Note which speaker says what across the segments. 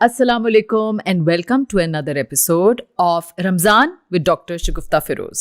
Speaker 1: Assalamu alaikum and welcome to another episode of Ramzan with Dr. Shagufta Feroz.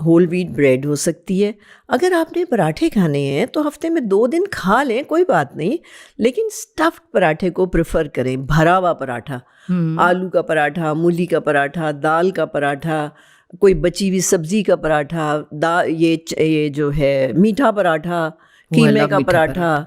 Speaker 2: Whole wheat bread ہو سکتی ہے. اگر آپ نے پراٹھے کھانے ہیں تو ہفتے میں 2 دن کھا لیں, کوئی بات نہیں, لیکن اسٹفڈ پراٹھے کو پریفر کریں, بھرا ہوا پراٹھا, آلو کا پراٹھا, مولی کا پراٹھا, دال کا پراٹھا, کوئی بچی ہوئی سبزی کا پراٹھا, یہ جو ہے میٹھا پراٹھا, قیمے کا پراٹھا.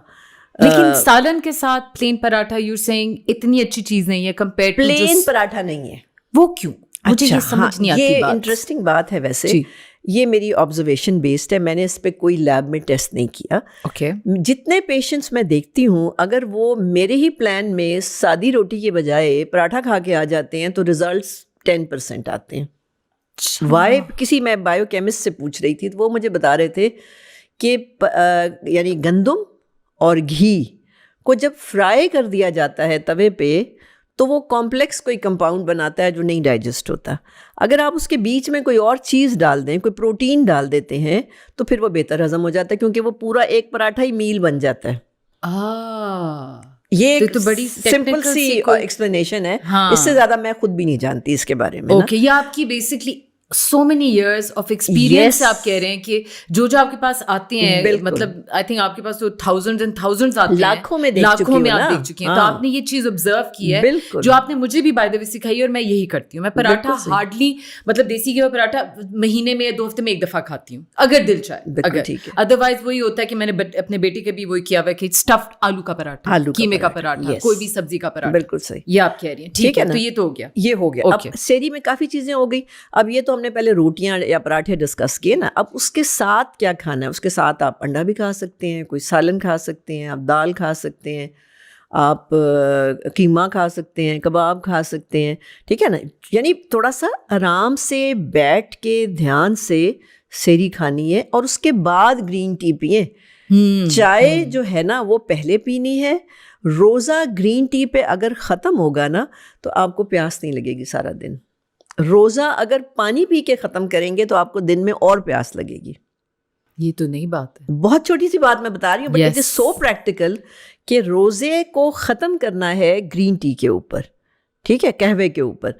Speaker 1: لیکن سالن کے ساتھ پلین پراٹھا یو سیئنگ اتنی اچھی چیز نہیں ہے کمپیئر ٹو
Speaker 2: پلین پراٹھا نہیں ہے.
Speaker 1: وہ کیوں؟ مجھے یہ سمجھ نہیں آتی.
Speaker 2: یہ انٹرسٹنگ بات ہے ویسے. یہ میری آبزرویشن بیسڈ ہے, میں نے اس پہ کوئی لیب میں ٹیسٹ نہیں کیا.
Speaker 1: اوکے.
Speaker 2: جتنے پیشنٹس میں دیکھتی ہوں, اگر وہ میرے ہی پلان میں سادی روٹی کے بجائے پراٹھا کھا کے آ جاتے ہیں تو ریزلٹس 10% آتے ہیں. وائی؟ کسی میں بایو کیمسٹ سے پوچھ رہی تھی تو وہ مجھے بتا رہے تھے کہ یعنی گندم اور گھی کو جب فرائی کر دیا جاتا ہے توے پہ تو وہ کمپلیکس کوئی کمپاؤنڈ بناتا ہے جو نہیں ڈائجسٹ ہوتا. اگر آپ اس کے بیچ میں کوئی اور چیز ڈال دیں, کوئی پروٹین ڈال دیتے ہیں, تو پھر وہ بہتر ہضم ہو جاتا ہے, کیونکہ وہ پورا ایک پراٹھا ہی میل بن جاتا ہے. یہ ایک
Speaker 1: بڑی
Speaker 2: سمپل سی ایکسپلینیشن ہے, اس سے زیادہ میں خود بھی نہیں جانتی اس کے بارے میں.
Speaker 1: اوکے, یہ آپ کی basically so many years of experience آپ کہہ رہے ہیں کہ جو آپ کے پاس آتے ہیں, مطلب آئی تھنک آپ کے پاس تو thousands and thousands آتے ہیں,
Speaker 2: لاکھوں میں
Speaker 1: آپ دیکھ چکی ہیں, تو آپ نے یہ چیز آبزرو کی ہے جو آپ نے مجھے بھی بائی دا وے سکھائی, اور میں یہی کرتی ہوں. میں پراٹھا ہارڈلی, مطلب دیسی گھی کا پراٹھا مہینے میں 2 ہفتے میں 1 دفعہ کھاتی ہوں اگر دل چاہے, اگر ادروائز وہی ہوتا ہے کہ میں نے اپنے بیٹے کے بھی وہی کیا ہوا ہے کہ اسٹفڈ آلو کا پراٹھا, قیمے کا پراٹھا, کوئی بھی سبزی کا پراٹھا.
Speaker 2: بالکل صحیح,
Speaker 1: یہ آپ کہہ رہی ہیں. ٹھیک ہے, تو یہ تو ہو گیا,
Speaker 2: یہ ہو گیا. اب سحری میں کافی چیزیں ہو گئی. اب یہ تو ہم نے پہلے روٹیاں یا پراٹھے ڈسکس کیے نا. اب اس کے ساتھ کیا کھانا ہے؟ اس کے ساتھ آپ انڈا بھی کھا سکتے ہیں, کوئی سالن کھا سکتے ہیں, آپ دال کھا سکتے ہیں, آپ قیمہ کھا سکتے ہیں, کباب کھا سکتے ہیں. ٹھیک ہے نا, یعنی تھوڑا سا آرام سے بیٹھ کے دھیان سے سحری کھانی ہے, اور اس کے بعد گرین ٹی پئیں. چائے جو ہے نا وہ پہلے پینی ہے. روزہ گرین ٹی پہ اگر ختم ہوگا نا تو آپ کو پیاس نہیں لگے گی سارا دن. روزہ اگر پانی پی کے ختم کریں گے تو آپ کو دن میں اور پیاس لگے گی.
Speaker 1: یہ تو نئی بات ہے,
Speaker 2: بہت چھوٹی سی بات میں بتا رہی ہوں, but it is so practical کہ روزے کو ختم کرنا ہے گرین ٹی کے اوپر, ٹھیک ہے, قہوے کے اوپر,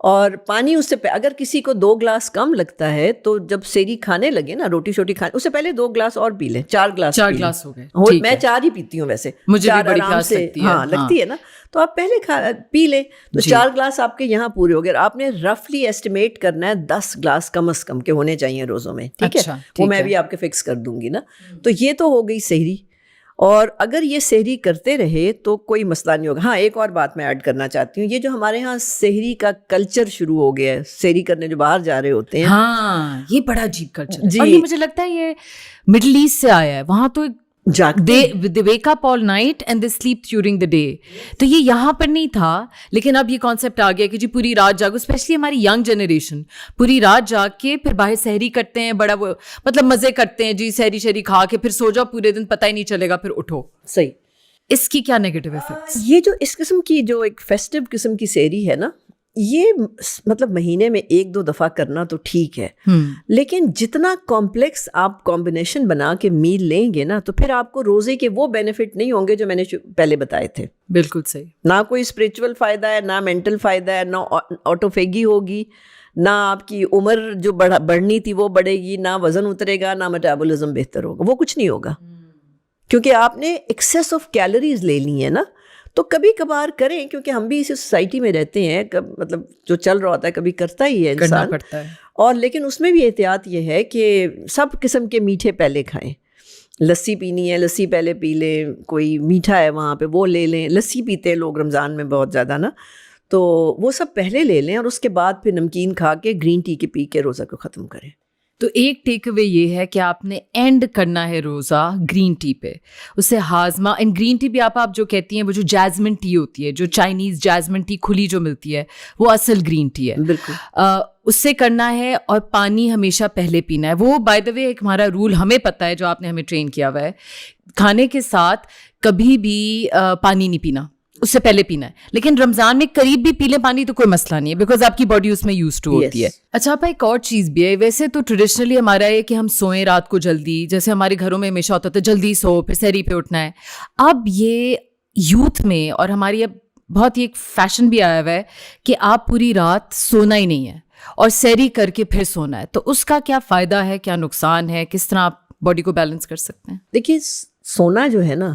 Speaker 2: اور پانی اس سے اگر کسی کو 2 گلاس کم لگتا ہے تو جب سحری کھانے لگے نا, روٹی شوٹی کھانے, اس سے پہلے 2 گلاس اور پی لیں, 4 گلاس
Speaker 1: ہو گئے.
Speaker 2: میں 4 ہی پیتی ہوں ویسے,
Speaker 1: مجھے بھی بڑی پیاس لگتی ہے.
Speaker 2: ہاں لگتی ہے نا, تو آپ پہلے پی لیں تو 4 گلاس آپ کے یہاں پورے ہو گئے. آپ نے رفلی ایسٹیمیٹ کرنا ہے 10 گلاس کم از کم کے ہونے چاہیے روزوں میں, ٹھیک ہے, وہ میں بھی آپ کے فکس کر دوں گی نا. تو یہ تو ہو گئی سحری, اور اگر یہ سحری کرتے رہے تو کوئی مسئلہ نہیں ہوگا. ہاں, ایک اور بات میں ایڈ کرنا چاہتی ہوں, یہ جو ہمارے ہاں سحری کا کلچر شروع ہو گیا ہے, سحری کرنے جو باہر جا رہے ہوتے ہیں,
Speaker 1: ہاں یہ بڑا عجیب کلچر ہے, اور یہ مجھے لگتا ہے یہ مڈل ایسٹ سے آیا ہے. وہاں تو they wake up all night and they sleep during the day. تو یہ یہاں پر نہیں تھا, لیکن اب یہ کانسیپٹ آ گیا کہ جی پوری رات جاگو, اسپیشلی ہماری ینگ جنریشن پوری رات جاگ کے پھر باہر سحری کرتے ہیں, بڑا وہ مطلب مزے کرتے ہیں جی, سحری کھا کے پھر سو جاؤ, پورے دن پتہ ہی نہیں چلے گا, پھر اٹھو.
Speaker 2: صحیح.
Speaker 1: اس کی کیا نیگیٹو افیکٹس؟
Speaker 2: یہ جو اس قسم کی جو ایک فیسٹیو قسم کی سحری ہے نا, یہ مطلب مہینے میں 1-2 دفعہ کرنا تو ٹھیک ہے, لیکن جتنا کمپلیکس آپ کمبینیشن بنا کے میل لیں گے نا تو پھر آپ کو روزے کے وہ بینیفٹ نہیں ہوں گے جو میں نے پہلے بتائے تھے.
Speaker 1: بالکل صحیح.
Speaker 2: نہ کوئی اسپریچول فائدہ ہے, نہ مینٹل فائدہ ہے, نہ آٹوفیگی ہوگی, نہ آپ کی عمر جو بڑھنی تھی وہ بڑھے گی, نہ وزن اترے گا, نہ میٹابولزم بہتر ہوگا, وہ کچھ نہیں ہوگا, کیونکہ آپ نے ایکسیس آف کیلوریز لے لی ہیں نا. تو کبھی کبھار کریں, کیونکہ ہم بھی اسی سوسائٹی میں رہتے ہیں, مطلب جو چل رہا ہوتا ہے کبھی کرتا ہی ہے انسان, اور لیکن اس میں بھی احتیاط یہ ہے کہ سب قسم کے میٹھے پہلے کھائیں. لسی پینی ہے, لسی پہلے پی لیں, کوئی میٹھا ہے وہاں پہ وہ لے لیں. لسی پیتے ہیں لوگ رمضان میں بہت زیادہ نا, تو وہ سب پہلے لے لیں, اور اس کے بعد پھر نمکین کھا کے گرین ٹی کے پی کے روزہ کو ختم کریں.
Speaker 1: تو ایک ٹیک اوے یہ ہے کہ آپ نے اینڈ کرنا ہے روزہ گرین ٹی پہ, اس سے ہاضمہ. اینڈ گرین ٹی بھی آپ جو کہتی ہیں وہ جو جیسمن ٹی ہوتی ہے, جو چائنیز جیسمن ٹی کھلی جو ملتی ہے, وہ اصل گرین ٹی ہے.
Speaker 2: بالکل
Speaker 1: اس سے کرنا ہے, اور پانی ہمیشہ پہلے پینا ہے. وہ بائی دا وے ایک ہمارا رول ہمیں پتہ ہے جو آپ نے ہمیں ٹرین کیا ہوا ہے, کھانے کے ساتھ کبھی بھی پانی نہیں پینا, اس سے پہلے پینا ہے. لیکن رمضان میں قریب بھی پی لیں پانی تو کوئی مسئلہ نہیں ہے, بیکاز آپ کی باڈی اس میں یوز ٹو ہوتی ہے. اچھا آپ, ایک اور چیز بھی ہے, ویسے تو ٹریڈیشنلی ہمارا ہے کہ ہم سوئیں رات کو جلدی, جیسے ہمارے گھروں میں ہمیشہ ہوتا تھا جلدی سو پھر سحری پہ اٹھنا ہے. اب یہ یوتھ میں اور ہماری اب بہت ایک فیشن بھی آیا ہوا ہے کہ آپ پوری رات سونا ہی نہیں ہے, اور سحری کر کے پھر سونا ہے, تو اس کا کیا فائدہ ہے, کیا نقصان ہے, کس طرح آپ باڈی کو بیلنس کر سکتے ہیں؟
Speaker 2: دیکھیے سونا جو ہے نا,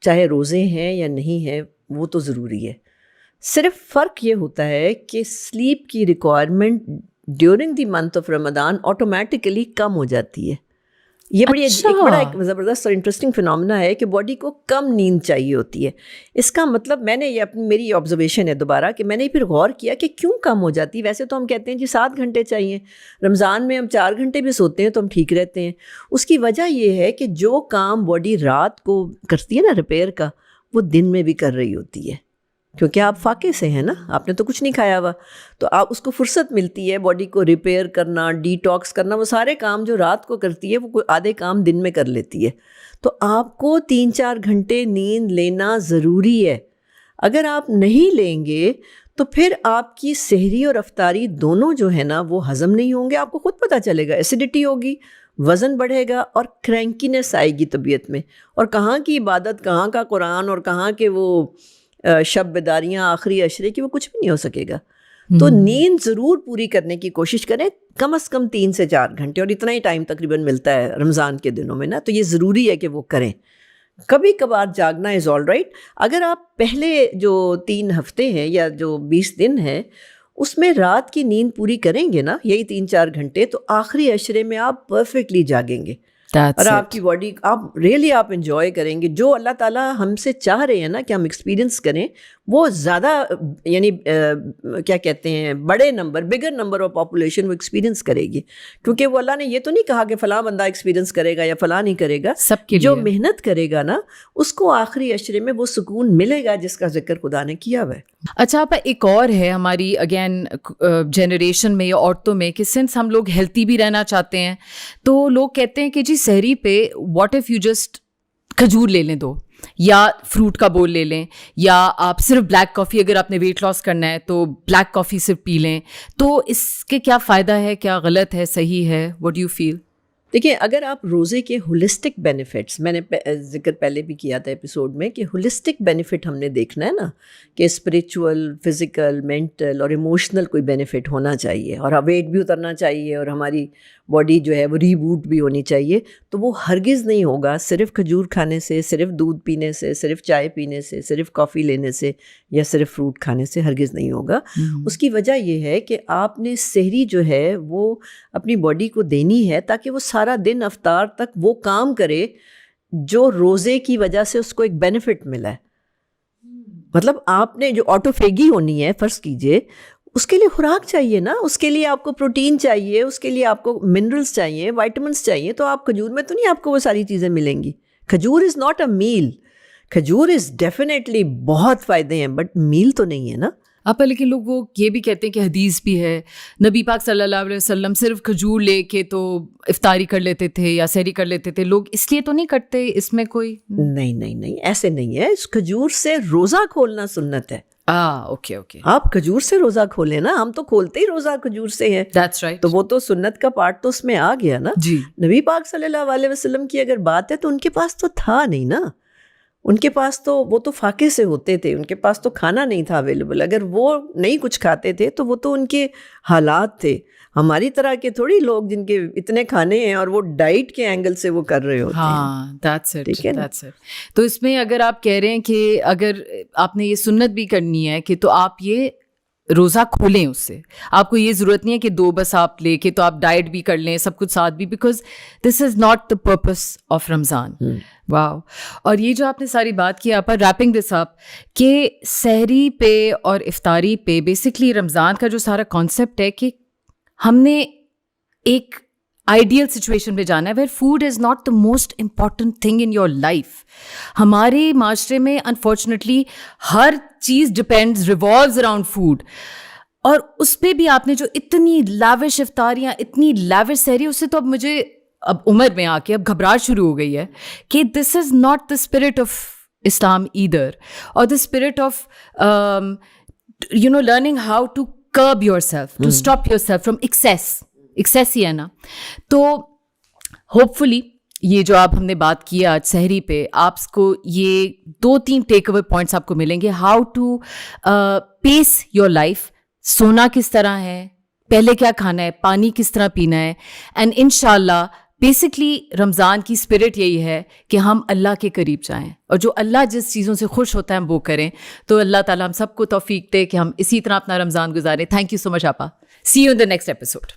Speaker 2: چاہے روزے ہیں یا نہیں ہیں, وہ تو ضروری ہے. صرف فرق یہ ہوتا ہے کہ سلیپ کی requirement during the month of Ramzan automatically کم ہو جاتی ہے. یہ بڑی ایک بڑا ایک زبردست اور انٹرسٹنگ فنامنا ہے کہ باڈی کو کم نیند چاہیے ہوتی ہے. اس کا مطلب میں نے یہ میری آبزرویشن ہے دوبارہ کہ میں نے پھر غور کیا کہ کیوں کم ہو جاتی ہے. ویسے تو ہم کہتے ہیں جی 7 گھنٹے چاہیے, رمضان میں ہم 4 گھنٹے بھی سوتے ہیں تو ہم ٹھیک رہتے ہیں. اس کی وجہ یہ ہے کہ جو کام باڈی رات کو کرتی ہے نا ریپیئر کا, وہ دن میں بھی کر رہی ہوتی ہے, کیونکہ آپ فاقے سے ہیں نا, آپ نے تو کچھ نہیں کھایا ہوا, تو آپ اس کو فرصت ملتی ہے باڈی کو ریپیئر کرنا, ڈی ٹاکس کرنا. وہ سارے کام جو رات کو کرتی ہے وہ کوئی آدھے کام دن میں کر لیتی ہے. تو آپ کو 3-4 گھنٹے نیند لینا ضروری ہے. اگر آپ نہیں لیں گے تو پھر آپ کی سحری اور افطاری دونوں جو ہے نا وہ ہضم نہیں ہوں گے. آپ کو خود پتہ چلے گا, ایسیڈیٹی ہوگی, وزن بڑھے گا اور کرینکینس آئے گی طبیعت میں. اور کہاں کی عبادت, کہاں کا قرآن اور کہاں کے وہ شب بیداریاں آخری عشرے کی, وہ کچھ بھی نہیں ہو سکے گا. تو نیند ضرور پوری کرنے کی کوشش کریں, کم از کم 3 سے 4 گھنٹے, اور اتنا ہی ٹائم تقریباً ملتا ہے رمضان کے دنوں میں نا, تو یہ ضروری ہے کہ وہ کریں. کبھی کبھار جاگنا از آل رائٹ. اگر آپ پہلے جو 3 ہفتے ہیں یا جو 20 دن ہیں اس میں رات کی نیند پوری کریں گے نا, یہی 3-4 گھنٹے, تو آخری عشرے میں آپ پرفیکٹلی جاگیں گے اور آپ کی باڈی آپ ریئلی آپ انجوائے کریں گے. جو اللہ تعالیٰ ہم سے چاہ رہے ہیں نا کہ ہم ایکسپیرینس کریں, وہ زیادہ یعنی کیا کہتے ہیں بڑے number, bigger number of population وہ ایکسپیرینس کرے گی. کیونکہ وہ اللہ نے یہ تو نہیں کہا کہ فلاں بندہ ایکسپیرینس کرے گا یا فلاں نہیں کرے گا.
Speaker 1: سب کے
Speaker 2: جو محنت کرے گا نا اس کو آخری عشرے میں وہ سکون ملے گا جس کا ذکر خدا نے کیا ہوا ہے.
Speaker 1: اچھا آپ, ایک اور ہے ہماری اگین جنریشن میں یا عورتوں میں کہ سنس ہم لوگ ہیلتھی بھی رہنا چاہتے ہیں, تو لوگ کہتے ہیں کہ جی سحری پہ واٹ ایف یو جسٹ کھجور لے لیں 2, یا فروٹ کا بول لے لیں, یا آپ صرف بلیک کافی, اگر آپ نے ویٹ لاس کرنا ہے تو بلیک کافی صرف پی لیں. تو اس کے کیا فائدہ ہے, کیا غلط ہے, صحیح ہے, واٹ ڈو یو فیل؟
Speaker 2: دیکھیں اگر آپ روزے کے ہولسٹک بینیفٹس, میں نے ذکر پہلے بھی کیا تھا ایپیسوڈ میں کہ ہولسٹک بینیفٹ ہم نے دیکھنا ہے نا, کہ اسپریچول, فزیکل, مینٹل اور ایموشنل کوئی بینیفٹ ہونا چاہیے, اور ویٹ بھی اترنا چاہیے, اور ہماری باڈی جو ہے وہ ریبوٹ بھی ہونی چاہیے. تو وہ ہرگز نہیں ہوگا صرف کھجور کھانے سے, صرف دودھ پینے سے, صرف چائے پینے سے, صرف کافی لینے سے, یا صرف فروٹ کھانے سے, ہرگز نہیں ہوگا. اس کی وجہ یہ ہے کہ آپ نے سحری جو ہے وہ اپنی باڈی کو دینی ہے تاکہ وہ سارا دن افطار تک وہ کام کرے جو روزے کی وجہ سے اس کو ایک بینیفٹ ملا ہے. مطلب آپ نے جو آٹوفیگی ہونی ہے, فرض کیجئے, اس کے لیے خوراک چاہیے نا, اس کے لیے آپ کو پروٹین چاہیے, اس کے لیے آپ کو منرلس چاہیے, وائٹامنس چاہیے. تو آپ کھجور میں تو نہیں آپ کو وہ ساری چیزیں ملیں گی. کھجور از ناٹ اے میل, کھجور از ڈیفینیٹلی بہت فائدے ہیں, بٹ میل تو نہیں ہے نا.
Speaker 1: آپ لیکن لوگ وہ یہ بھی کہتے ہیں کہ حدیث بھی ہے, نبی پاک صلی اللہ علیہ وسلم صرف کھجور لے کے تو افطاری کر لیتے تھے یا سحری کر لیتے تھے. لوگ اس لیے تو نہیں کرتے, اس میں کوئی
Speaker 2: نہیں ایسے نہیں ہے. اس کھجور سے روزہ کھولنا سنت ہے.
Speaker 1: اوکے
Speaker 2: آپ کھجور سے روزہ کھولیں نا, ہم تو کھولتے ہی روزہ کھجور سے ہیں.
Speaker 1: That's right.
Speaker 2: تو وہ تو سنت کا پارٹ تو اس میں آ گیا نا.
Speaker 1: جی.
Speaker 2: نبی پاک صلی اللہ علیہ وسلم کی اگر بات ہے تو ان کے پاس تو تھا نہیں نا, ان کے پاس تو وہ تو فاقے سے ہوتے تھے, ان کے پاس تو کھانا نہیں تھا اویلیبل. اگر وہ نہیں کچھ کھاتے تھے تو وہ تو ان کے حالات تھے. ہماری طرح کے تھوڑی لوگ جن کے اتنے کھانے ہیں اور وہ ڈائٹ کے اینگل سے وہ کر رہے ہوتے ہیں.
Speaker 1: ہاں that's it. تو اس میں اگر آپ کہہ رہے ہیں کہ اگر آپ نے یہ سنت بھی کرنی ہے کہ تو آپ یہ روزہ کھولیں, اس سے آپ کو یہ ضرورت نہیں ہے کہ 2 بس آپ لے کے تو آپ ڈائٹ بھی کر لیں, سب کچھ ساتھ بھی, because this is not the purpose of Ramzan. Wow. اور یہ جو آپ نے ساری بات کی, آپ ریپنگ دس اپ, کہ سحری پہ اور افطاری پہ بیسکلی رمضان کا جو سارا کانسیپٹ ہے کہ ہم نے ایک آئیڈیل سچویشن پہ جانا ہے where food is not the most important thing in your life. ہمارے معاشرے میں انفارچونیٹلی ہر چیز ڈپینڈز ریوالوز اراؤنڈ فوڈ, اور اس پہ بھی آپ نے جو اتنی لیوش افطاریاں, اتنی لیوش سحری, اس سے تو اب مجھے اب عمر میں آ کے اب گھبراہٹ شروع ہو گئی ہے کہ this is not the spirit of Islam either, اور the spirit of learning how to curb yourself, to stop yourself from excess ہی ہے نا. تو hopefully یہ جو آپ ہم نے بات کی آج سحری پہ, آپ کو یہ 2-3 ٹیک اوے پوائنٹس آپ کو ملیں گے. How to pace your life, سونا کس طرح ہے, پہلے کیا کھانا ہے, پانی کس طرح پینا ہے. اینڈ انشاءاللہ بیسکلی رمضان کی اسپرٹ یہی ہے کہ ہم اللہ کے قریب جائیں, اور جو اللہ جس چیزوں سے خوش ہوتا ہے ہم وہ کریں. تو اللہ تعالیٰ ہم سب کو توفیق دے کہ ہم اسی طرح اپنا رمضان گزاریں. تھینک یو سو مچ آپا. See you in the next episode.